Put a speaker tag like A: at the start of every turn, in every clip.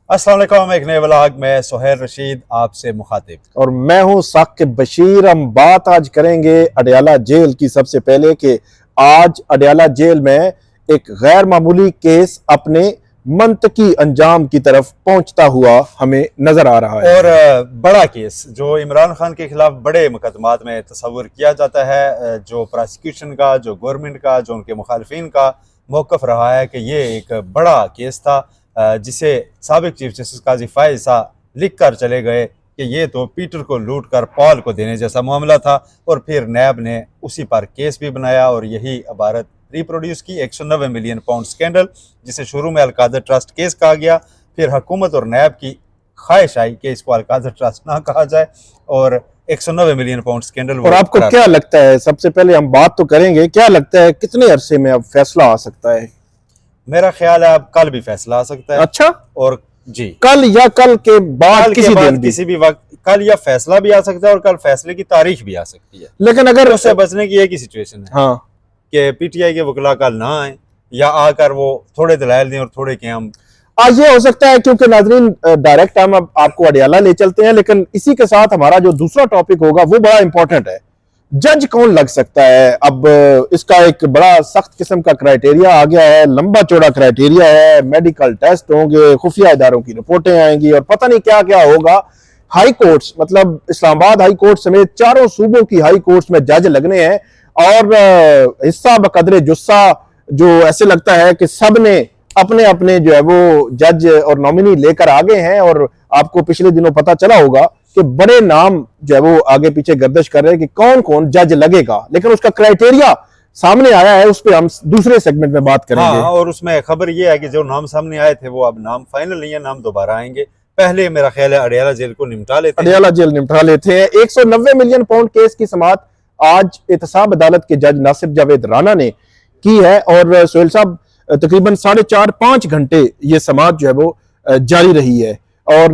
A: अस्सलाम वालेकुम। एक नए व्लॉग में सुहेल रशीद आपसे मुखातिब
B: और मैं हूं साकिब बशीर। हम बात आज करेंगे अडयाला जेल की। सबसे पहले कि आज अडयाला जेल में एक गैर मामूली केस अपने मंतकी अंजाम की तरफ पहुंचता हुआ हमें नजर आ रहा है।
A: और बड़ा केस जो इमरान खान के खिलाफ बड़े मुकदमात में तस्वुर किया जाता है, जो प्रोसिक्यूशन का, जो गवर्नमेंट का, जो उनके मुखालफिन का मौक़िफ़ रहा है कि ये एक बड़ा केस था, जिसे साबिक चीफ जस्टिस काजी फायज़ शाह लिख कर चले गए कि ये तो पीटर को लूट कर पॉल को देने जैसा मामला था। और फिर नैब ने उसी पर केस भी बनाया और यही इबारत रिप्रोड्यूस की 190 मिलियन पाउंड स्कैंडल, जिसे शुरू में अलकादर ट्रस्ट केस कहा गया। फिर हुकूमत और नैब की ख्वाहिश आई कि इसको अलकादर ट्रस्ट ना कहा जाए और 190 मिलियन पाउंड स्कैंडल।
B: और आपको क्या लगता है, सबसे पहले हम बात तो करेंगे, क्या लगता है कितने अरसे में अब फैसला आ सकता है?
A: मेरा ख्याल है अब कल भी फैसला आ सकता है।
B: अच्छा,
A: और जी
B: कल या कल के बाद किसी दिन भी?
A: किसी भी वक्त कल या फैसला भी आ सकता है और कल फैसले की तारीख भी आ सकती है।
B: लेकिन अगर
A: उससे बचने की एक ही सिचुएशन है,
B: हाँ,
A: कि पीटीआई के वकला कल ना आए या आकर वो थोड़े दलाइल दें और थोड़े के हम
B: ये हो सकता है। क्योंकि नाजरीन, डायरेक्ट हम अब आपको अडयाला ले चलते हैं, लेकिन इसी के साथ हमारा जो दूसरा टॉपिक होगा वो बड़ा इंपॉर्टेंट है। जज कौन लग सकता है? अब इसका एक बड़ा सख्त किस्म का क्राइटेरिया आ गया है, लंबा चौड़ा क्राइटेरिया है। मेडिकल टेस्ट होंगे, खुफिया इदारों की रिपोर्टें आएंगी और पता नहीं क्या क्या होगा। हाई कोर्ट्स, मतलब इस्लामाबाद हाई कोर्ट समेत चारों सूबों की हाई कोर्ट्स में जज लगने हैं और हिस्सा बकदरे जुस्सा जो ऐसे लगता है कि सब ने अपने अपने जो है वो जज और नॉमिनी लेकर आगे हैं। और आपको पिछले दिनों पता चला होगा कि बड़े नाम जो है वो आगे पीछे गर्दिश कर रहे हैं कि कौन कौन जज लगेगा, लेकिन उसका क्राइटेरिया सामने आया है, उस पर हम दूसरे सेगमेंट में बात करेंगे।
A: हाँ, और उसमें खबर ये है कि जो नाम सामने आए थे वो अब नाम फाइनल नहीं है, नाम दोबारा आएंगे। पहले मेरा ख्याल है अडयाला जेल को निपटा लेते हैं।
B: अडयाला जेल निपटा लेते हैं। 190 मिलियन पाउंड केस की समाअत आज एहतसाब अदालत के जज नासिर जावेद राना ने की है और सोहेल साहब तकरीबन 4.5-5 घंटे ये समाअत जो है वो जारी रही है। और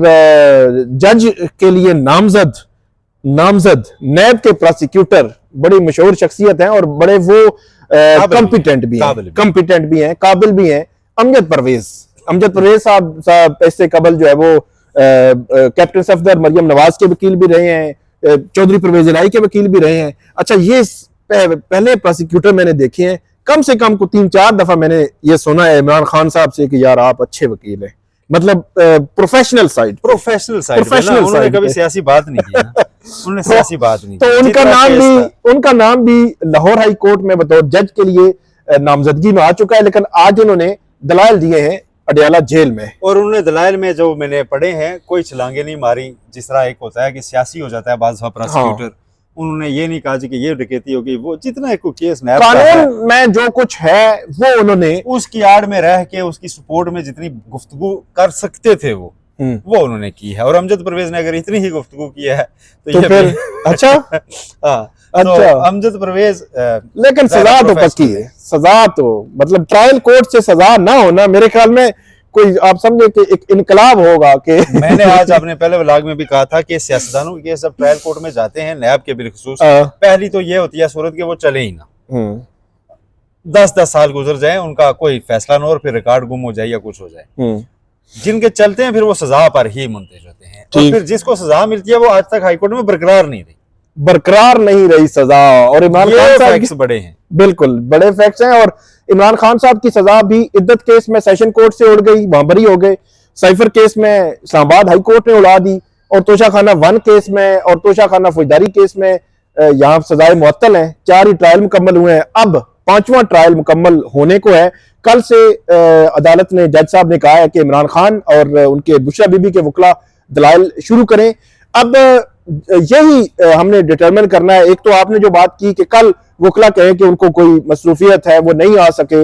B: जज के लिए नामजद नैब के प्रोसिक्यूटर बड़ी मशहूर शख्सियत हैं और बड़े वो कॉम्पिटेंट भी हैं, काबिल भी हैं। अमजद परवेज साहब इससे कबल जो है वो कैप्टन सफदर मरियम नवाज के वकील भी रहे हैं, चौधरी परवेज इलाही के वकील भी रहे हैं। अच्छा, ये पहले प्रोसिक्यूटर मैंने देखे हैं, कम से कम को 3-4 दफा मैंने ये सुना है इमरान खान साहब से कि यार आप अच्छे वकील हैं, मतलब प्रोफेशनल साइड
A: उन्होंने कभी सियासी बात नहीं की ना। उन्होंने सियासी बात नहीं
B: तो उनका नाम भी लाहौर हाई कोर्ट में बतौर जज के लिए नामजदगी में आ चुका है। लेकिन आज उन्होंने दलाइल दिए हैं अडयाला जेल में,
A: और उन्होंने दलाइल में जो मैंने पढ़े हैं कोई छलांगे नहीं मारी। जिस तरह एक होता है कि सियासी हो जाता है बाज़ प्रोसिक्यूटर, हाँ। उन्होंने ये नहीं कहा कि ये डकैती होगी, वो जितना एक केस
B: कानून में जो कुछ है वो उन्होंने
A: उसकी आड़ में रह के उसकी सपोर्ट में जितनी गुफ्तगू कर सकते थे वो उन्होंने की है। और अमजद परवेज ने अगर इतनी ही गुफ्तगू की है तो ये
B: फिर अच्छा
A: हाँ,
B: अच्छा,
A: तो अमजद परवेज
B: लेकिन सजा तो पक्की है। सजा तो मतलब ट्रायल कोर्ट से सजा ना होना मेरे ख्याल में कोई, आप समझे कि एक इनकलाब होगा। कि
A: मैंने आज अपने पहले व्लॉग में भी कहा था कि सियासतदानों के केस जब ट्रायल कोर्ट में जाते हैं, नैब के बिलखुसूस, पहली तो ये होती है सूरत के वो चले ही ना, 10-10 साल गुजर जाए, उनका कोई फैसला ना हो और फिर रिकॉर्ड गुम हो जाए या कुछ हो जाए। जिनके चलते हैं फिर वो सजा पर ही मुंतज होते हैं और फिर जिसको सजा मिलती है वो आज तक हाईकोर्ट में बरकरार नहीं रही सजा। और इमरान खान साहब बड़े हैं, बिल्कुल
B: बड़े फैक्ट्स हैं। और इमरान खान साहब की सजा भी इद्दत केस में सेशन कोर्ट से उड़ गई, वहां बरी हो गए। साइफर केस में इस्लामाबाद हाई कोर्ट ने उड़ा दी और तोशाखाना 1 केस में और तोशाखाना फौजदारी केस में यहाँ सजाएं मुअत्तल हैं। 4 ही ट्रायल मुकम्मल हुए हैं, अब 5वां ट्रायल मुकम्मल होने को है। कल से अदालत ने, जज साहब ने कहा है कि इमरान खान और उनके बुशरा बीबी के वकला दलाइल शुरू करें। अब यही हमने डिटरमिन करना है। एक तो आपने जो बात की कि कल वकला कहें कि उनको कोई मसरूफियत है, वो नहीं आ सके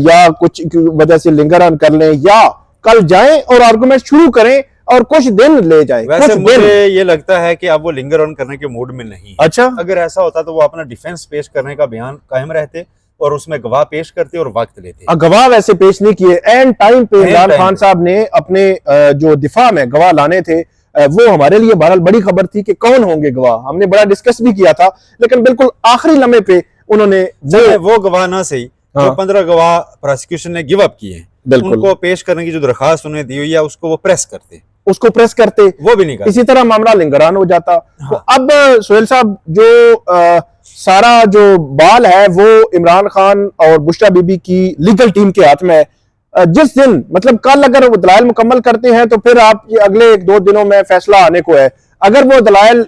B: या कुछ वजह से लिंगर ऑन कर लें, या कल जाएं और आर्गुमेंट शुरू करें और कुछ दिन ले जाए।
A: वैसे मुझे ये लगता है कि अब वो लिंगर ऑन करने के मूड में नहीं।
B: अच्छा,
A: अगर ऐसा होता तो वो अपना डिफेंस पेश करने का बयान कायम रहते और उसमें गवाह पेश करते और वक्त लेते।
B: गवाह वैसे पेश नहीं किए, एंड टाइम पे इमरान खान साहब ने अपने जो दिफा में गवाह लाने थे, वो हमारे लिए बहरहाल बड़ी खबर थी कि कौन होंगे गवाह। हमने बड़ा डिस्कस भी किया था, लेकिन बिल्कुल आखिरी लम्हे पे उन्होंने
A: वो गवाह ना सही,
B: हाँ।
A: जो 15 गवाह प्रोसिक्यूशन ने गिव अप किए हैं,
B: बिल्कुल।
A: उनको पेश करने की जो दरखास्त उन्हें दी हुई है उसको वो प्रेस करते,
B: उसको प्रेस करते,
A: वो भी नहीं करते।
B: इसी तरह मामला लिंगरान हो जाता।
A: हाँ।
B: तो अब सोहेल साहब जो सारा जो बाल है वो इमरान खान और बुशरा बीबी की लीगल टीम के हाथ में है। जिस दिन मतलब कल अगर वो दलाइल मुकम्मल करते हैं तो फिर आप ये अगले 1-2 दिनों में फैसला आने को है। अगर वो दलाइल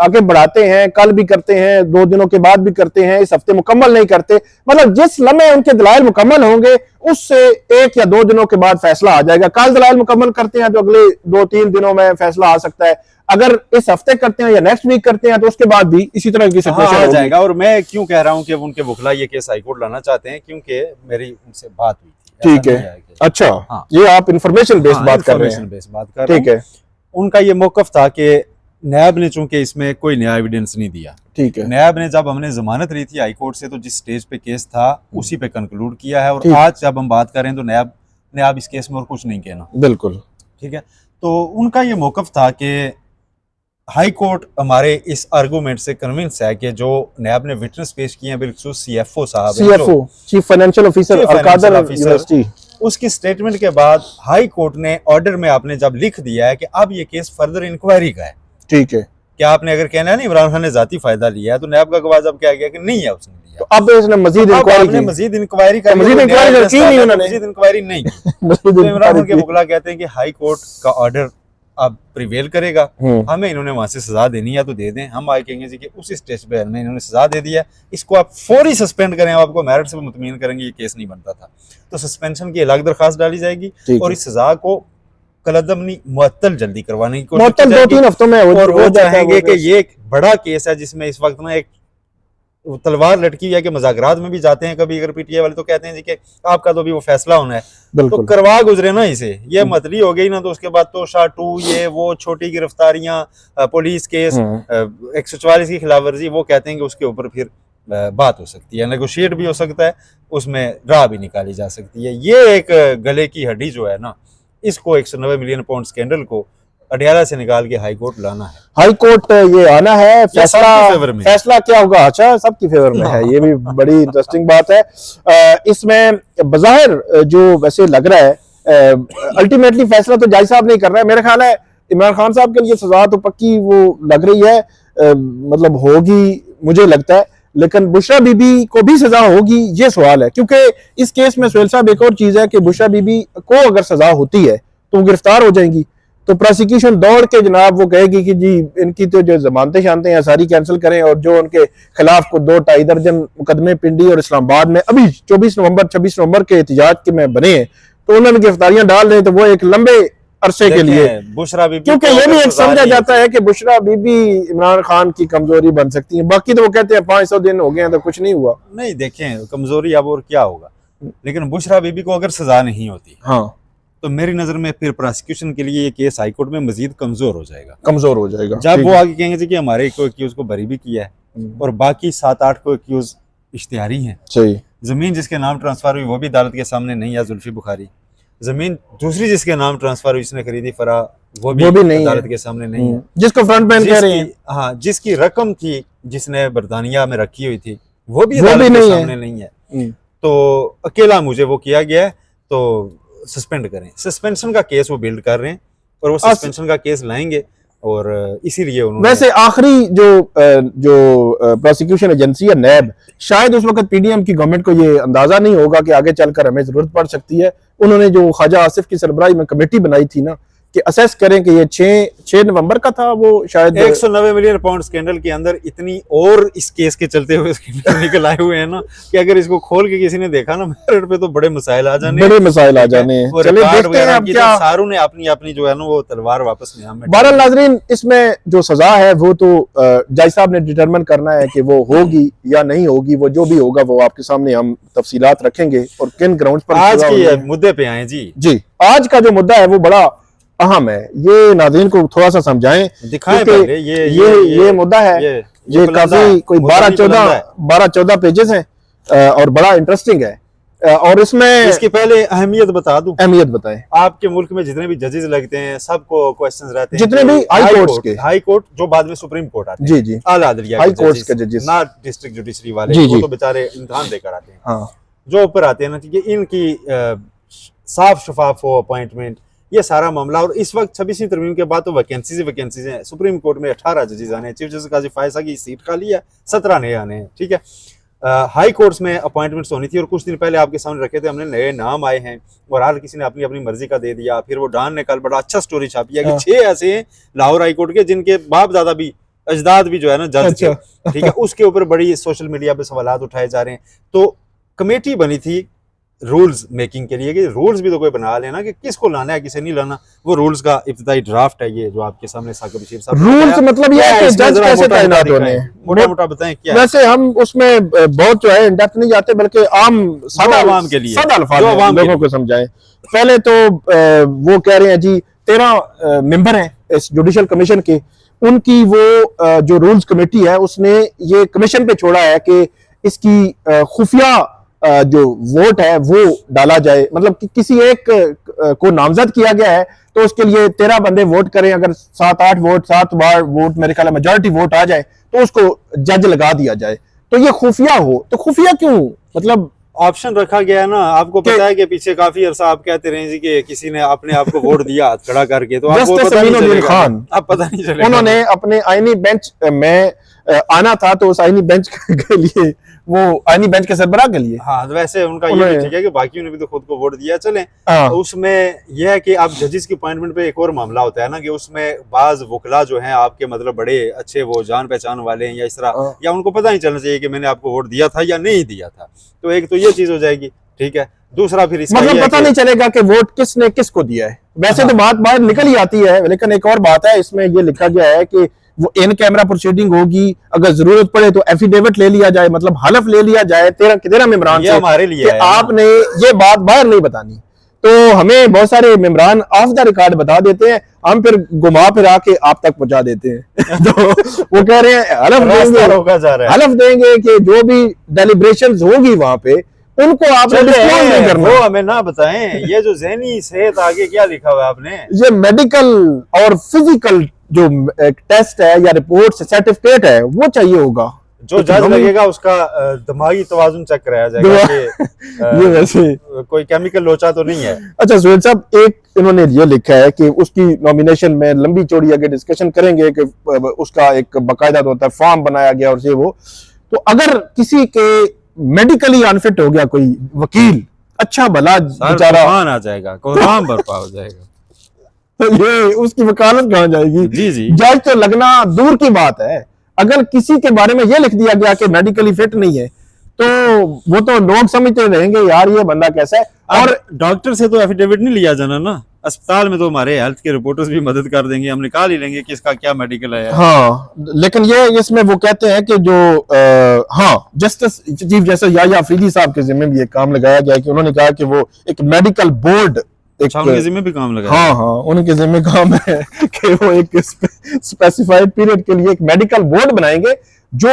B: आगे बढ़ाते हैं, कल भी करते हैं, 2 दिनों के बाद भी करते हैं, इस हफ्ते मुकम्मल नहीं करते, मतलब जिस लम्हे उनके दलाइल मुकम्मल होंगे उससे 1 या 2 दिनों के बाद फैसला आ जाएगा। कल दलाइल मुकम्मल करते हैं तो अगले 2-3 दिनों में फैसला आ सकता है। अगर इस हफ्ते करते हैं या नेक्स्ट वीक करते हैं तो उसके बाद भी इसी तरह की सिचुएशन
A: आ जाएगा। और मैं क्यों कह रहा हूं कि उनके वकला ये केस हाईकोर्ट लाना चाहते हैं, क्योंकि मेरी उनसे बात हुई थी।
B: ठीक है, अच्छा।
A: हाँ।
B: ये आप इंफॉर्मेशन बेस्ड बात कर रहे हैं।
A: बेस्ड बात कर रहा
B: ठीक है,
A: उनका ये मौकफ था कि नैब ने चूंकि इसमें कोई नया एविडेंस नहीं दिया,
B: ठीक है,
A: नैब ने जब हमने जमानत ली थी हाईकोर्ट से तो जिस स्टेज पे केस था उसी पे कंक्लूड किया है। और
B: ठीक।
A: आज जब हम बात करें तो नैब ने अब इस केस में और कुछ नहीं कहना।
B: बिल्कुल,
A: ठीक है। तो उनका ये मौकफ था कि हाई कोर्ट हमारे इस आर्गूमेंट से कन्विंस है कि जो नैब ने विटनेस पेश किए हैं बिलखुसूस सीएफओ साहब हैं,
B: CFO chief financial officer
A: Chief Financial
B: Al-Qadir
A: Officer,
B: university,
A: उसकी स्टेटमेंट के बाद हाई कोर्ट ने ऑर्डर में आपने जब लिख दिया है कि अब ये केस फर्दर इंक्वायरी का है।
B: ठीक है।
A: क्या आपने अगर कहना है ना इमरान खान ने जाती फायदा लिया है तो नैब का गवाह अब क्या गया कि नहीं है उसने लिया।
B: तो अब इसने मजीद
A: अब
B: इंक्वायरी
A: आपने
B: की,
A: मजीद इंक्वायरी
B: तो मजीद इंक्वायरी की नहीं उन्होंने,
A: मजीद इंक्वायरी नहीं की।
B: मजीद
A: तो इमरान खान
B: इंक्वायरी
A: के
B: की।
A: वकला कहते हैं कि हाई कोर्ट का ऑर्डर अब प्रिवेल करेगा, हमें इन्होंने वहां से सजा देनी है तो दे दें। हम आए कहेंगे जी कि उस स्टेज पे हमें इन्होंने सजा दे दिया, इसको आप फौरी सस्पेंड करें, आपको मेरिट से मुतमईन करेंगे ये केस नहीं बनता था, तो सस्पेंशन की अलग दरखास्त डाली जाएगी और इस सजा को कलदम नहीं मुअत्तल जल्दी करवाने की कोशिश की जाएगी।
B: 2-3 हफ्तों में
A: और वो
B: जाता है
A: चाहेंगे
B: वो
A: कि ये एक बड़ा केस है जिसमें इस वक्त ना एक तलवार लटकी हुई है कि मजाकरात में भी जाते हैं कभी, अगर पीटीआई वाले तो कहते हैं जी कि आपका तो अभी वो फैसला होना है, तो
B: बिल्कुल।
A: करवा गुजरे ना इसे, ये मतली हो गई ना तो उसके बाद तो शाह 2 ये वो छोटी गिरफ्तारियां, पुलिस केस, 144 की खिलाफ वर्जी, वो कहते हैं कि उसके ऊपर फिर बात हो सकती है, नेगोशिएट भी हो सकता है, उसमें राह भी निकाली जा सकती है। ये एक गले की हड्डी जो है ना, इसको 190 मिलियन पाउंड स्कैंडल को अडियाला से निकाल के हाई कोर्ट लाना है।
B: हाई कोर्ट ये आना है, फैसला क्या होगा, अच्छा सबकी फेवर में है, ये भी बड़ी इंटरेस्टिंग बात है। इसमें बज़ाहिर जो वैसे लग रहा है अल्टीमेटली फैसला तो जज साहब नहीं कर रहा है, मेरा ख्याल है इमरान खान साहब के लिए सजा तो पक्की वो लग रही है, मतलब होगी मुझे लगता है, लेकिन बुशरा बीबी को भी सजा होगी ये सवाल है, क्योंकि इस केस में सोहेल साहब एक और चीज है कि बुशरा बीबी को अगर सजा होती है तो वो गिरफ्तार हो जाएंगी, तो प्रोसिक्यूशन दौड़ के जनाब वो कहेगी कि जी इनकी तो जो जमानतें शानतें हैं सारी कैंसिल करें, और जो उनके खिलाफ को 2-2.5 दर्जन मुकदमे पिंडी और इस्लामाबाद में अभी 24 नवंबर 26 नवंबर के एहतजाज के में बने हैं, तो उन्होंने गिरफ्तारियां डाल रहे, तो वो एक लंबे अरसे के लिए,
A: बुशरा बीबी,
B: क्योंकि ये भी एक समझा जाता है कि बुशरा बीबी इमरान खान की कमजोरी बन सकती है। बाकी तो वो कहते हैं 500 दिन हो गए हैं तो कुछ नहीं हुआ।
A: नहीं, देखें कमजोरी अब और क्या होगा, लेकिन बुशरा बीबी को अगर सजा नहीं होती
B: हाँ
A: तो मेरी नजर में फिर प्रोसिक्यूशन के लिए ये केस हाईकोर्ट में मजीद कमजोर हो जाएगा,
B: कमजोर हो जाएगा।
A: जब वो आगे कहेंगे जी कि हमारे को एक्यूज को बरी भी किया है और बाकी 7-8 को एक्यूज इश्तिहारी हैं।
B: सही।
A: जमीन जिसके नाम ट्रांसफर हुई वो भी अदालत के सामने नहीं है, जुल्फी बुखारी। जमीन दूसरी जिसके नाम ट्रांसफर हुई, इसने खरीदी फरा, वो भी नहीं अदालत के सामने नहीं है,
B: जिसको फ्रंट पेन कह रहे हैं।
A: हाँ, जिसकी रकम थी जिसने बरतानिया में रखी हुई थी वो भी अदालत के सामने नहीं है। तो अकेला मुझे वो किया गया है तो सस्पेंड करें। सस्पेंशन का केस वो बिल्ड कर रहे हैं और वो सस्पेंशन का केस लाएंगे, और इसीलिए उन्होंने
B: वैसे आखिरी जो प्रोसिक्यूशन एजेंसी है नैब, शायद उस वक्त पीडीएम की गवर्नमेंट को ये अंदाजा नहीं होगा कि आगे चलकर हमें जरूरत पड़ सकती है। उन्होंने जो ख्वाजा आसिफ की सरबराही में कमेटी बनाई थी ना कि असेस करें कि ये 6 नवंबर का था, वो शायद
A: 190 मिलियन पाउंड स्कैंडल के अंदर इतनी और इस केस के चलते हुए स्कैंडल निकल आए हुए हैं ना कि अगर इसको खोल के किसी ने देखा ना मेरिट पे तो बड़े मसाइल आ जाने,
B: बड़े मसाइल आ जाने।
A: चलिए देखते हैं अब क्या सारू ने अपनी जो है ना वो तलवार वापस निगाह में।
B: बहरहाल नाज़रीन, इसमें जो सजा है वो तो जज साहब ने डिटरमिन करना है कि वो होगी या नहीं होगी, वो जो भी होगा वो आपके सामने हम तफसीलात रखेंगे और किन ग्राउंड्स पर।
A: आज के मुद्दे पे आए जी,
B: आज का जो मुद्दा है वो बड़ा अहम है, ये नाज़रीन को थोड़ा सा समझाएं,
A: दिखाएं पहले
B: ये मुद्दा है, ये काफी कोई 12-14 पेजेस हैं और बड़ा इंटरेस्टिंग है। और इसमें
A: इसकी पहले अहमियत बता दूं,
B: अहमियत बताएं।
A: आपके मुल्क में जितने भी जजेस लगते हैं सबको क्वेश्चंस रहते हैं,
B: जितने भी हाई कोर्ट
A: जो बाद में सुप्रीम कोर्ट आते
B: हैं, जी
A: आला अदलिया
B: हाई कोर्ट के जजेस,
A: ना डिस्ट्रिक्ट जुडिशरी वाले, वो तो बेचारे इम्तिहान देकर आते हैं। जो ऊपर आते हैं ना, ठीक है, इनकी साफ शफाफ हो अपॉइंटमेंट, ये सारा मामला। और इस वक्त 26वीं तरमीम के बाद तो वैकेंसीज हैं। सुप्रीम कोर्ट में 18 जजेस आने हैं, चीफ जस्टिस काजी फायसा की सीट खाली है, 17 नए आने हैं, ठीक है। हाई कोर्ट्स में अपॉइंटमेंट्स होनी थी और कुछ दिन पहले आपके सामने रखे थे हमने, नए नाम आए हैं और हर किसी ने अपनी अपनी मर्जी का दे दिया। फिर वो डॉन ने कल बड़ा अच्छा स्टोरी छापी है कि 6 ऐसे हैं लाहौर हाई कोर्ट के जिनके बाप दादा भी, अजदाद भी जो है ना जज थे, ठीक है। उसके ऊपर बड़ी सोशल मीडिया पे सवालात उठाए जा रहे हैं। तो कमेटी बनी थी रूल्स मेकिंग के लिए कि रूल्स भी तो कोई बना लेना कि किसको लाना है किसे नहीं लाना। वो रूल्स का इब्तिदाई ड्राफ्ट है ये जो आपके सामने साकिब बशीर साहब।
B: रूल्स मतलब ये है कि जज कैसे तैनात होने हैं,
A: मोटा मोटा बताएं क्या।
B: वैसे हम उसमें बहुत जो है इंडेप्थ नहीं जाते, बल्कि आम सादा
A: आवाम के लिए,
B: सादा अल्फाज में लोगों को समझाएं। पहले तो वो कह रहे हैं जी 13 मेंबर हैं इस जुडिशल कमीशन के, उनकी वो जो रूल्स कमेटी है उसने ये कमीशन पे छोड़ा है कि इसकी खुफिया जो वोट है वो डाला जाए। मतलब कि किसी एक को नामजद किया गया है तो उसके लिए 13 बंदे वोट करें, अगर 7-8 वोट 7 बार वोट मेरे ख्याल में मेजॉरिटी वोट आ जाए तो उसको जज लगा दिया जाए। तो ये खुफिया हो, तो खुफिया क्यों, मतलब
A: ऑप्शन रखा गया है ना। आपको पता है कि पीछे काफी अरसा आप कहते रहे जी कि किसी ने अपने आप को वोट दिया हाथ खड़ा करके, तो आपको पता नहीं चलेगा,
B: खान
A: अब पता नहीं चलेगा।
B: उन्होंने अपने आईनी बेंच में आना था तो उस आईनी बेंच के लिए, वो आईनी बेंच के सरबराह के लिए,
A: हाँ वैसे उनका ये भी ठीक है कि बाकियों ने भी तो खुद को वोट दिया। चलें, तो उसमें यह है कि आप जजेस की अपॉइंटमेंट पे एक और मामला होता है ना कि उसमें बाज वकला जो हैं आपके मतलब बड़े अच्छे वो जान पहचान वाले हैं या इस तरह, या उनको पता नहीं चलना चाहिए कि मैंने आपको वोट दिया था या नहीं दिया था। तो एक तो ये चीज हो जाएगी, ठीक है। दूसरा फिर
B: मतलब पता नहीं चलेगा कि वोट किसने किसको दिया है। वैसे तो बात बाहर निकल ही आती है, लेकिन एक और बात है इसमें ये लिखा गया है कि वो इन कैमरा प्रोसीडिंग होगी, अगर जरूरत पड़े तो एफिडेविट ले लिया जाए, मतलब हलफ ले लिया जाए 13 मेंबरान से
A: हमारे लिए
B: कि आपने ये बात बाहर नहीं बतानी। तो हमें बहुत सारे मेंबरान ऑफ द रिकॉर्ड बता देते हैं, हम फिर घुमा फिरा के आप तक पहुंचा देते हैं। तो वो कह रहे हैं हलफ देंगे कि जो भी डेलिब्रेशंस होगी वहां पे उनको आप नहीं करना,
A: वो हमें ना बताएं। ये जो ज़हनी सेहत आगे क्या लिखा हुआ है आपने,
B: ये मेडिकल और फिजिकल जो टेस्ट है या रिपोर्ट सर्टिफिकेट है वो चाहिए होगा।
A: जो जज लगेगा उसका दिमागी तवाजुन चेक कराया जाएगा कि
B: ये वैसे
A: कोई केमिकल लोचा तो नहीं है।
B: अच्छा सुहेल साहब, एक इन्होंने ये लिखा है कि उसकी नॉमिनेशन में लंबी चौड़ी आगे डिस्कशन करेंगे कि उसका एक बाकायदा होता है फॉर्म बनाया गया और ये वो। तो अगर किसी के मेडिकली अनफिट हो गया कोई वकील, अच्छा भला बेचारा
A: आ जाएगा, कोहराम बर्पा हो जाएगा,
B: तो ये उसकी वकालत कहाँ जाएगी?
A: जी जी,
B: जज तो लगना दूर की बात है। अगर किसी के बारे में ये लिख दिया गया कि मेडिकली फिट नहीं है तो वो तो लोग समझते रहेंगे यार ये बंदा कैसा है। और
A: डॉक्टर से तो एफिडेविट नहीं लिया जाना ना, अस्पताल में तो हमारे हेल्थ के रिपोर्टर्स भी मदद कर देंगे, हम निकाल ही लेंगे किसका क्या मेडिकल है।
B: हाँ, लेकिन ये इसमें वो कहते हैं कि जो हाँ justice chief justice Yahya Afridi साहब के जिम्मे भी ये काम लगाया गया कि उन्होंने कहा कि वो एक मेडिकल बोर्ड,
A: उनके जिम्मे भी काम लगा,
B: हाँ हाँ उनके जिम्मे काम है कि वो एक स्पेसिफाइड पीरियड के लिए एक मेडिकल बोर्ड बनाएंगे जो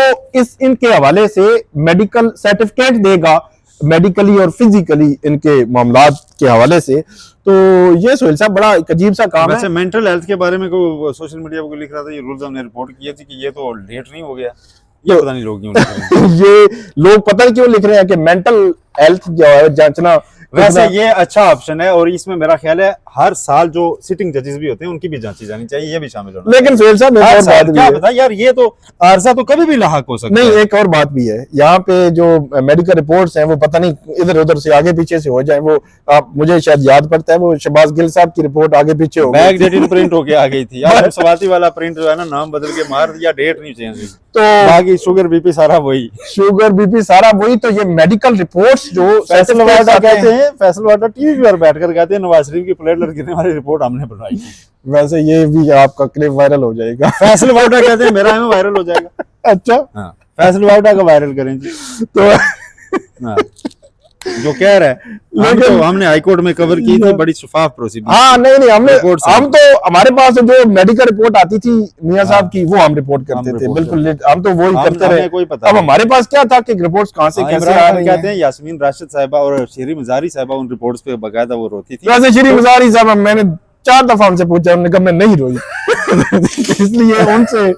B: इनके हवाले से मेडिकल सर्टिफिकेट देगा, मेडिकली और फिजिकली इनके मामलात के हवाले से। तो ये सोहेल साहब बड़ा अजीब सा काम है।
A: मेंटल हेल्थ के बारे में को सोशल मीडिया पर लिख रहा था, ये रूल्स हमने रिपोर्ट किए थे कि ये तो लेट नहीं हो गया, ये पता नहीं लोग क्यों लिख रहे हैं।
B: ये लोग पता नहीं क्यों लिख रहे हैं कि मेंटल हेल्थ जो है जांचना।
A: वैसे ये अच्छा ऑप्शन है और इसमें मेरा ख्याल है हर साल जो सिटिंग जजेस भी होते हैं उनकी भी जांची जानी चाहिए, ये भी शामिल होना।
B: लेकिन सोहेल साहब
A: क्या पता यार, ये तो आर्जा तो कभी भी लाहक हो सकता है।
B: नहीं, एक और बात भी है, यहाँ पे जो मेडिकल रिपोर्ट्स हैं वो पता नहीं इधर उधर से आगे पीछे से हो जाए। वो आप मुझे शायद याद पड़ता है वो शहबाज गिल साहब की रिपोर्ट आगे पीछे हो
A: गई, बैकडेटेड प्रिंट होके आ गई थी यार। सवाती वाला प्रिंट जो है ना नाम बदल के मार दिया, डेट नहीं चेंज हुई,
B: तो
A: बाकी शुगर बीपी सारा वही,
B: सारा वही। तो ये मेडिकल रिपोर्ट्स जो
A: फैसल वाडा कहते हैं, फैसल वाडा टीवी पर बैठकर कहते हैं नवाज शरीफ की प्लेटलेट गिरने वाली रिपोर्ट हमने बनाई थी।
B: वैसे ये भी आपका क्लिप वायरल हो जाएगा।
A: फैसल वाडा कहते हैं, मेरा में वायरल हो जाएगा।
B: अच्छा,
A: हाँ, फैसल वाडा का वायरल करें जी।
B: तो
A: जो कह रहा है तो हमने हाईकोर्ट में कवर की थी, बड़ी शफाफ प्रोसीडिंग।
B: हाँ नहीं हम तो हमारे पास जो मेडिकल रिपोर्ट आती थी मियां साहब की वो हम रिपोर्ट करते थे, बिल्कुल हम तो वही करते रहे।
A: कोई पता
B: अब हमारे पास क्या था कि रिपोर्ट्स कहाँ से कैसे आ रही
A: कहते हैं यास्मीन राशिद साहिबा और शेरी मजारी साहिबा उन रिपोर्ट्स पे बकायदा वो रोती थी।
B: वैसे शेरी मजारी साहब मैंने 4 दफा हमसे पूछा, उन्होंने कहा मैं नहीं रोई। इसलिए उनसे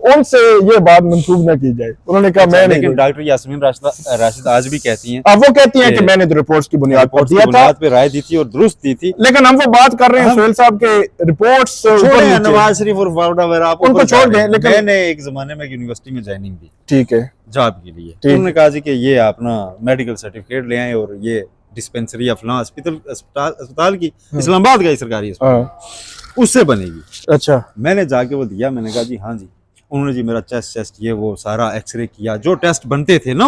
B: उनसे ये बात मंसूब न की जाए। उन्होंने कहा मैं नहीं।
A: लेकिन डॉक्टर यास्मीन राशिद आज भी कहती हैं,
B: अब वो कहती हैं कि मैंने तो रिपोर्ट्स की बुनियाद पर
A: रिपोर्ट्स की
B: दिया था,
A: बुनियाद पे राय दी थी और दुरुस्त दी थी।
B: लेकिन हम वो बात कर रहे हैं सोहेल साहब के रिपोर्ट्स
A: छोड़े नवाज शरीफ और फारूक वगैरह आप
B: उनको छोड़ दें। लेकिन
A: मैंने एक जमाने में यूनिवर्सिटी में ज्वाइनिंग दी,
B: ठीक है,
A: जॉब के लिए।
B: ठीक।
A: उन्होंने कहा जी कि ये आप ना मेडिकल सर्टिफिकेट ले आए और ये डिस्पेंसरी या फलां अस्पताल की, इस्लामाबाद का ही सरकारी अस्पताल, उससे बनेगी।
B: अच्छा,
A: मैंने जाके वो दिया, मैंने कहा जी हाँ जी। उन्होंने जी मेरा चेस्ट ये वो सारा एक्सरे किया, जो टेस्ट बनते थे ना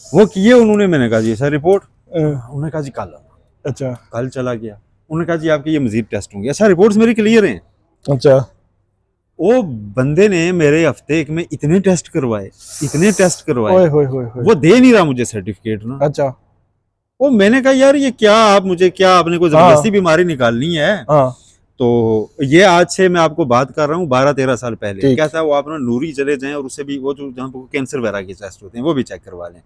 A: वो किए उन्होंने। मैंने कहा जी सर रिपोर्ट, उन्होंने कहा जी कल।
B: अच्छा,
A: कल चला गया, उन्होंने कहा जी आपके ये मजीद टेस्ट होंगे। अच्छा रिपोर्ट्स मेरी क्लियर हैं।
B: अच्छा,
A: वो बंदे ने मेरे हफ्ते एक में इतने टेस्ट करवाए, इतने टेस्ट करवाए,
B: ओए होए होए होए।
A: वो दे नहीं रहा मुझे सर्टिफिकेट ना।
B: अच्छा,
A: वो मैंने कहा यार ये क्या, आप मुझे क्या आपने कोई जबरदस्ती बीमारी निकालनी है?
B: हाँ,
A: तो ये आज से मैं आपको बात कर रहा हूँ 12-13 साल पहले
B: ठीक।
A: क्या था, वो आप ना नूरी चले जाएं और उससे भी वो जो जहाँ पर कैंसर वगैरह के टेस्ट होते हैं वो भी चेक करवा लें।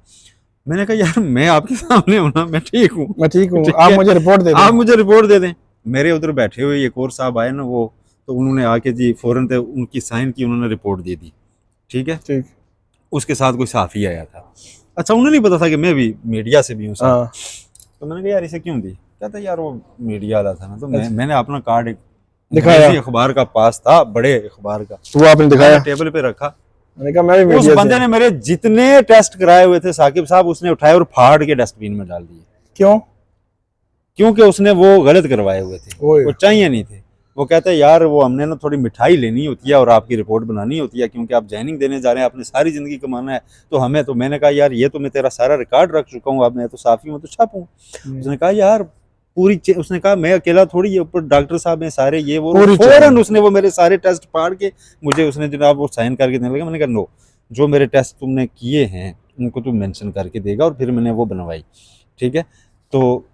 A: मैंने कहा यार मैं आपके सामने हूँ ना, मैं ठीक हूँ,
B: मैं ठीक हूँ,
A: ठीक
B: आप
A: है।
B: मुझे रिपोर्ट दे दें।
A: आप मुझे रिपोर्ट दे दें। मेरे उधर बैठे हुए एक और साहब आए ना, वो तो उन्होंने आके जी फौरन से उनकी साइन की, उन्होंने रिपोर्ट दे दी, ठीक है।
B: ठीक,
A: उसके साथ कोई साफी आया था। अच्छा उन्हें नहीं पता था कि मैं भी मीडिया से भी हूँ साहब।
B: हाँ,
A: तो मैंने कहा यार इसे क्यों दी? कहता यार वो मीडिया वाला था ना, तो मैंने अपना कार्ड
B: दिखाया,
A: अखबार का पास था, बड़े अखबार का,
B: तो वो आपने दिखाया,
A: टेबल पे रखा।
B: मैंने कहा मैं भी
A: उस
B: मीडिया से।
A: बंदे ने मेरे जितने टेस्ट कराए हुए थे साकिब साहब, उसने उठाए और फाड़ के डस्टबिन में डाल दिए।
B: क्यों?
A: क्योंकि उसने वो गलत करवाए हुए थे,
B: ओए।
A: वो चाहिए नहीं थे। वो कहता है यार वो हमने ना थोड़ी मिठाई लेनी होती है और आपकी रिपोर्ट बनानी होती है, क्योंकि आप ज्वाइनिंग देने जा रहे हैं, आपने सारी जिंदगी कमाना है, तो हमें तो। मैंने कहा यार ये तो मैं तेरा सारा रिकॉर्ड रख चुका हूँ, अब मैं तो साफी हूँ तो छापूं। उसने कहा यार पूरी उसने कहा मैं अकेला थोड़ी, ये ऊपर डॉक्टर साहब हैं सारे, ये वो। फौरन उसने वो मेरे सारे टेस्ट फाड़ के मुझे उसने जनाब वो साइन करके देने लगा। मैंने कहा नो, जो मेरे टेस्ट तुमने किए हैं उनको तुम मेंशन करके देगा, और फिर मैंने वो बनवाई, ठीक है। तो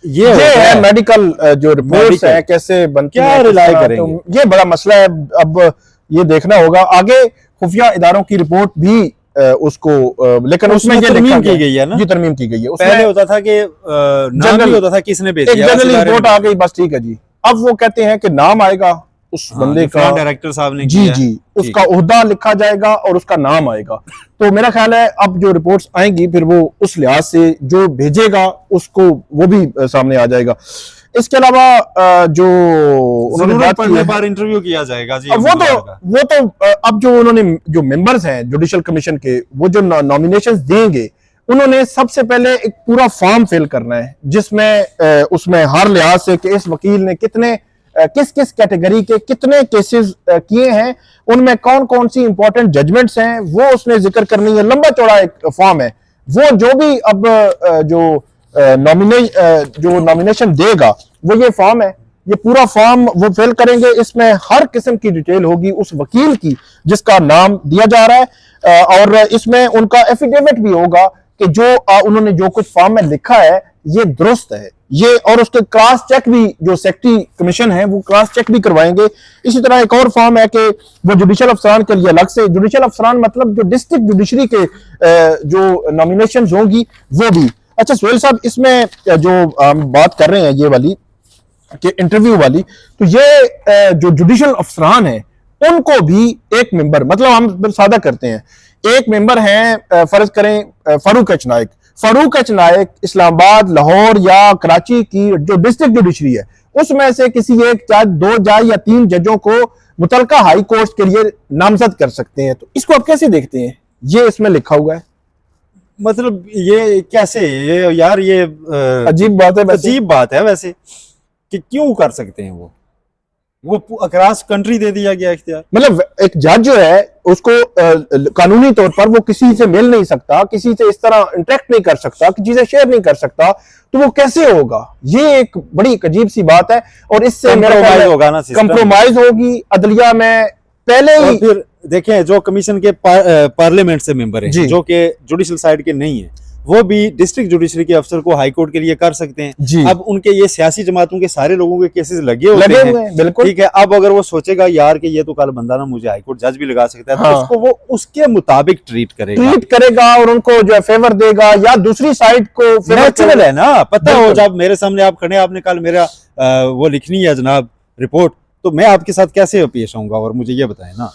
A: ये
B: है मेडिकल जो रिपोर्ट्स है कैसे बनती
A: क्या
B: है,
A: रिलाय
B: तो
A: करेंगे,
B: ये बड़ा मसला है। अब ये देखना होगा आगे खुफिया इदारों की रिपोर्ट भी उसको, लेकिन उसमें ये
A: तरमीम की गई है ना,
B: ये तरमीम की गई है।
A: पहले होता था कि नाम नहीं होता था किसने भेजा,
B: एक जनरल रिपोर्ट आ गई बस, ठीक है जी। अब वो कहते हैं कि नाम आएगा उस बंदे का,
A: डायरेक्टर साहब ने
B: जी जी, उसका ओहदा लिखा जाएगा और उसका नाम आएगा। तो मेरा ख्याल है अब जो रिपोर्ट्स आएंगी फिर वो उस लिहाज से जो भेजेगा उसको वो भी सामने आ जाएगा। इसके अलावा जो उन्होंने बात
A: पढ़ने पर इंटरव्यू किया जाएगा जी,
B: वो तो अब जो उन्होंने जो मेंबर्स हैं जुडिशल कमीशन के, वो जो नॉमिनेशंस देंगे, उन्होंने सबसे पहले एक पूरा फॉर्म फिल करना है, जिसमें उसमें हर लिहाज से कि इस वकील ने कितने किस किस कैटेगरी के कितने केसेस किए हैं, उनमें कौन कौन सी इंपॉर्टेंट जजमेंट्स हैं, वो उसने जिक्र करनी है। लंबा चौड़ा एक फॉर्म है। वो जो भी अब जो नॉमिनेशन देगा वो ये फॉर्म है, ये पूरा फॉर्म वो फिल करेंगे। इसमें हर किस्म की डिटेल होगी उस वकील की जिसका नाम दिया जा रहा है, और इसमें उनका एफिडेविट भी होगा कि जो उन्होंने जो कुछ फॉर्म में लिखा है ये दुरुस्त है ये, और उसके क्रॉस चेक भी जो सेक्रेटरी कमीशन है वो क्रॉस चेक भी करवाएंगे। इसी तरह एक और फॉर्म है कि वो जुडिशल अफसरान के लिए अलग से, जुडिशल अफसरान मतलब जो डिस्ट्रिक्ट जुडिशरी के जो नॉमिनेशंस होंगी वो भी। अच्छा सोहेल साहब, इसमें जो हम बात कर रहे हैं ये वाली कि इंटरव्यू वाली, तो ये जो जुडिशल अफसरान है उनको भी एक मेंबर, मतलब हम सादा करते हैं, एक मेंबर हैं फर्ज करें फारूक एच नाइक। फारूक एच नाइक इस्लामाबाद, लाहौर या कराची की जो डिस्ट्रिक्ट जुडिशरी है उसमें से किसी एक जज, 2 जज या 3 जजों को मुतलका हाई कोर्ट के लिए नामजद कर सकते हैं। तो इसको आप कैसे देखते हैं? ये इसमें लिखा हुआ है,
A: मतलब ये कैसे, ये यार ये
B: अजीब बात है।
A: अजीब बात है वैसे कि क्यों कर सकते हैं वो अक्रॉस कंट्री दे दिया गया इख्तियार।
B: मतलब एक जज जो है उसको कानूनी तौर पर वो किसी से मिल नहीं सकता, किसी से इस तरह इंटरेक्ट नहीं कर सकता, चीजें शेयर नहीं कर सकता, तो वो कैसे होगा? ये एक बड़ी अजीब सी बात है, और इससे कंप्रोमाइज होगी अदलिया में पहले ही।
A: फिर देखें जो कमीशन के पार्लियामेंट से मेंबर हैं जो कि जुडिशल साइड के नहीं है, वो भी डिस्ट्रिक्ट जुडिशरी के अफसर को हाई कोर्ट के लिए कर सकते हैं। अब उनके ये सियासी जमातों के सारे लोगों के केसेस लगे होते हैं, बिल्कुल ठीक है। अब अगर वो सोचेगा यार कि ये तो कल बंदा ना मुझे हाई कोर्ट जज भी लगा सकता है, हाँ। तो उसको वो उसके मुताबिक ट्रीट करेगा
B: और उनको जो है फेवर देगा, या दूसरी साइड को
A: नेचुरल है ना, पता हो जब मेरे सामने आप खड़े, आपने कल मेरा वो लिखनी है जनाब रिपोर्ट, तो मैं आपके साथ कैसे पेश आऊंगा, और मुझे ये बताएं ना।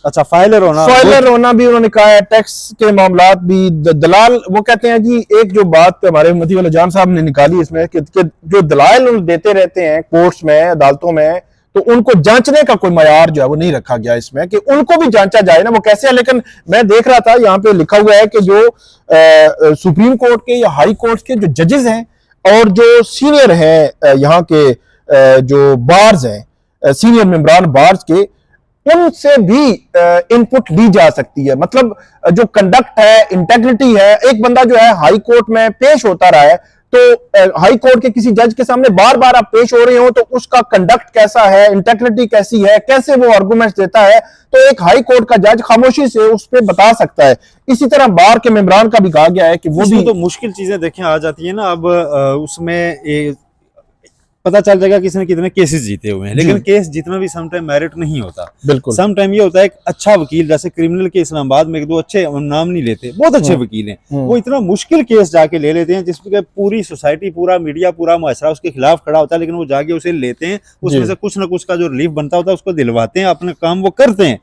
A: अच्छा, फाइलर होना,
B: फाइलर होना भी उन्होंने कहा है, टैक्स के मामलात भी, दलाल, वो कहते हैं जी, एक जो बात हमारे मती वाला जान साहब ने निकाली इसमें कि जो दलाल उन देते रहते हैं कोर्ट्स में, अदालतों में, तो उनको जांचने का कोई मयार जो है वो नहीं रखा गया इसमें, कि उनको भी जांचा जाए ना, वो कैसे है। लेकिन मैं देख रहा था यहाँ पे लिखा हुआ है कि जो सुप्रीम कोर्ट के या हाई कोर्ट के जो जजेस हैं और जो सीनियर हैं यहाँ के जो बार्स हैं, सीनियर मेंबरान बार्स के, उनसे भी इनपुट ली जा सकती है। मतलब जो कंडक्ट है, इंटेग्रिटी है, एक बंदा जो है हाई कोर्ट में पेश होता रहा है, तो हाई कोर्ट के किसी जज के सामने बार बार आप पेश हो रहे हो, तो उसका कंडक्ट कैसा है, इंटेग्रिटी कैसी है, कैसे वो आर्गुमेंट्स देता है, तो एक हाई कोर्ट का जज खामोशी से उस पर बता सकता है। इसी तरह बार के मेंबरान का भी कहा गया है कि वो भी
A: तो मुश्किल चीजें देखें आ जाती है ना। अब उसमें पता चल जाएगा किसने कितने केसेस जीते हुए हैं, लेकिन केस जितना भी समटाइम मेरिट नहीं होता।
B: बिल्कुल,
A: समटाइम ये होता है, एक अच्छा वकील, जैसे क्रिमिनल के इस्लामाबाद में एक दो अच्छे, नाम नहीं लेते, बहुत अच्छे वकील हैं, वो इतना मुश्किल केस जाके ले लेते हैं जिसमें पूरी सोसाइटी, पूरा मीडिया, पूरा मुआशरा उसके खिलाफ खड़ा होता है, लेकिन वो जाके उसे लेते हैं, उसमें से कुछ ना कुछ का जो रिलीफ बनता होता है उसको दिलवाते हैं, अपना काम वो करते हैं,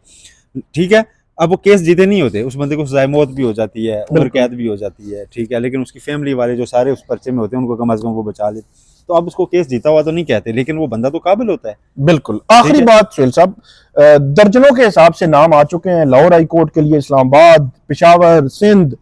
A: ठीक है। अब वो केस जीते नहीं होते, उस बंदे को सजाए मौत भी हो जाती है, उम्र कैद भी हो जाती है, ठीक है, लेकिन उसकी फैमिली वाले जो सारे उस पर्चे में होते हैं उनको कम से कम वो बचा लेते। तो अब उसको केस जीता हुआ तो नहीं कहते, लेकिन वो बंदा तो काबिल होता है।
B: बिल्कुल। आखिरी बात सुहेल साहब, दर्जनों के हिसाब से नाम आ चुके हैं लाहौर हाई कोर्ट के लिए, इस्लामाबाद, पेशावर, सिंध,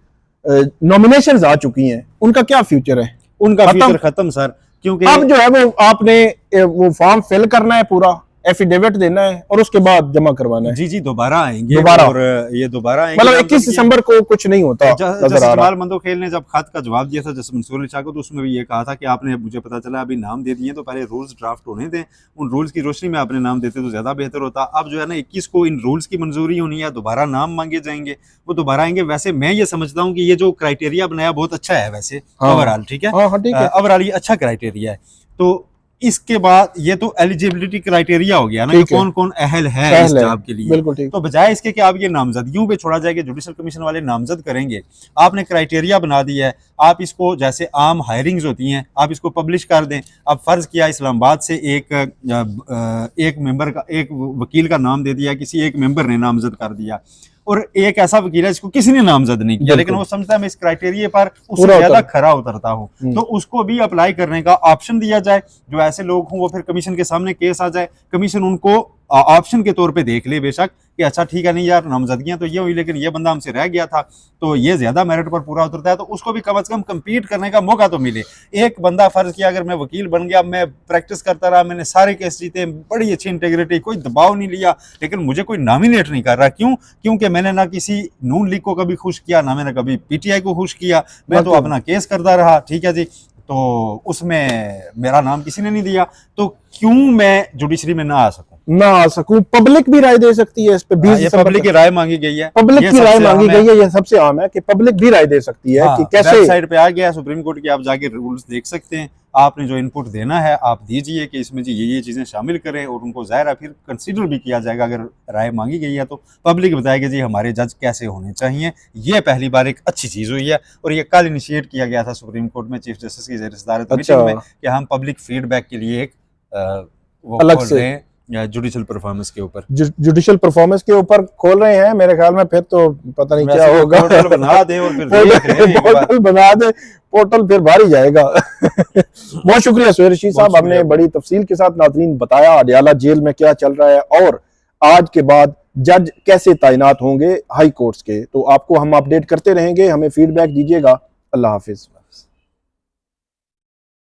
B: नॉमिनेशंस आ चुकी हैं, उनका क्या फ्यूचर है?
A: उनका फ्यूचर खत्म सर, क्योंकि
B: अब जो है वो आपने वो फॉर्म फिल करना है, पूरा एफिडेविट देना है और उसके बाद जमा करवाना है।
A: जी दोबारा आएंगे,
B: दोबारा,
A: और ये दोबारा आएंगे।
B: मतलब 21 दिसंबर को कुछ नहीं होता नजर आ रहा।
A: जमाल मंदोखेल ने जब खत का जवाब दिया था जस मंसूर अली शाह को, तो उसमें भी ये कहा था कि आपने, मुझे पता चला अभी नाम दे दिए, तो पहले रूल्स ड्राफ्ट होने दें, उन रूल्स की रोशनी में आपने नाम देते तो ज्यादा बेहतर होता। अब जो है ना 21 को इन रूल्स की मंजूरी होनी है, दोबारा नाम मांगे जाएंगे, वो दोबारा आएंगे। वैसे मैं ये समझता हूँ कि ये जो क्राइटेरिया बनाया बहुत अच्छा है वैसे ओवरऑल, ठीक है, ओवरऑल ये अच्छा क्राइटेरिया है। तो इसके बाद ये तो एलिजिबिलिटी क्राइटेरिया हो गया ना कि कौन कौन अहल है इस जॉब के लिए। तो बजाय इसके कि आप ये नामजदगियों पे छोड़ा जाए कि जुडिशल कमीशन वाले नामजद करेंगे, आपने क्राइटेरिया बना दिया है, आप इसको जैसे आम हायरिंग्स होती हैं आप इसको पब्लिश कर दें। अब फर्ज किया इस्लामाबाद से एक मेंबर का, एक वकील का नाम दे दिया, किसी एक मेंबर ने नामजद कर दिया, और एक ऐसा वकील है जिसको किसी ने नामजद नहीं किया, लेकिन वो समझता है मैं इस क्राइटेरिया पर उससे ज्यादा खरा उतरता हूँ, तो उसको भी अप्लाई करने का ऑप्शन दिया जाए। जो ऐसे लोग हों वो फिर कमीशन के सामने केस आ जाए, कमीशन उनको ऑप्शन के तौर पे देख ले बेशक कि अच्छा ठीक है, नहीं यार नामजदगियां तो ये हुई, लेकिन ये बंदा हमसे रह गया था तो ये ज्यादा मेरिट पर पूरा उतरता है, तो उसको भी कम से कम कम्पीट करने का मौका तो मिले। एक बंदा फर्ज किया अगर मैं वकील बन गया, मैं प्रैक्टिस करता रहा, मैंने सारे केस जीते, बड़ी अच्छी इंटेग्रिटी, कोई दबाव नहीं लिया, लेकिन मुझे कोई नॉमिनेट नहीं कर रहा। क्यों? क्योंकि मैंने ना किसी नून लीग को कभी खुश किया, ना मैंने कभी पीटीआई को खुश किया, मैं तो अपना केस करता रहा, ठीक है जी, तो उसमें मेरा नाम किसी ने नहीं दिया, तो क्यों मैं जुडिशरी में ना आ सकूं?
B: पब्लिक भी राय दे सकती है इस पे। 20
A: पब्लिक की राय मांगी गई है,
B: पब्लिक की राय मांगी गई है, ये सबसे आम है कि पब्लिक भी राय दे सकती है कि कैसे।
A: वेबसाइट पे आ गया सुप्रीम कोर्ट की, आप जाके रूल्स देख सकते हैं, आपने जो इनपुट देना है आप दीजिए कि इसमें जी ये चीजें शामिल करें, और उनको ज़ाहिर है फिर कंसीडर भी किया जाएगा। अगर राय मांगी गई है तो पब्लिक बताएगी जी हमारे जज कैसे होने चाहिए। ये पहली बार एक अच्छी चीज हुई है, और ये कल इनिशिएट किया गया था सुप्रीम कोर्ट में चीफ जस्टिस की ज़ेर-ए-सदारत मीटिंग में कि हम पब्लिक फीडबैक के लिए एक वो
B: अलग से
A: जुडिशल परफॉर्मेंस के ऊपर,
B: जुडिशल परफॉर्मेंस के ऊपर खोल रहे हैं। मेरे ख्याल में फिर तो पता नहीं क्या होगा।
A: पोर्टल बना दे और फिर
B: पोर्टल बना दे, पोर्टल फिर भारी जाएगा। बहुत शुक्रिया सुहेल रशीद साहब, हमने बड़ी तफसील के साथ नाज़रीन बताया अडयाला जेल में क्या चल रहा है और आज के बाद जज कैसे तैनात होंगे हाई कोर्ट्स के। तो आपको हम अपडेट करते रहेंगे, हमें फीडबैक दीजिएगा। अल्लाह हाफिज।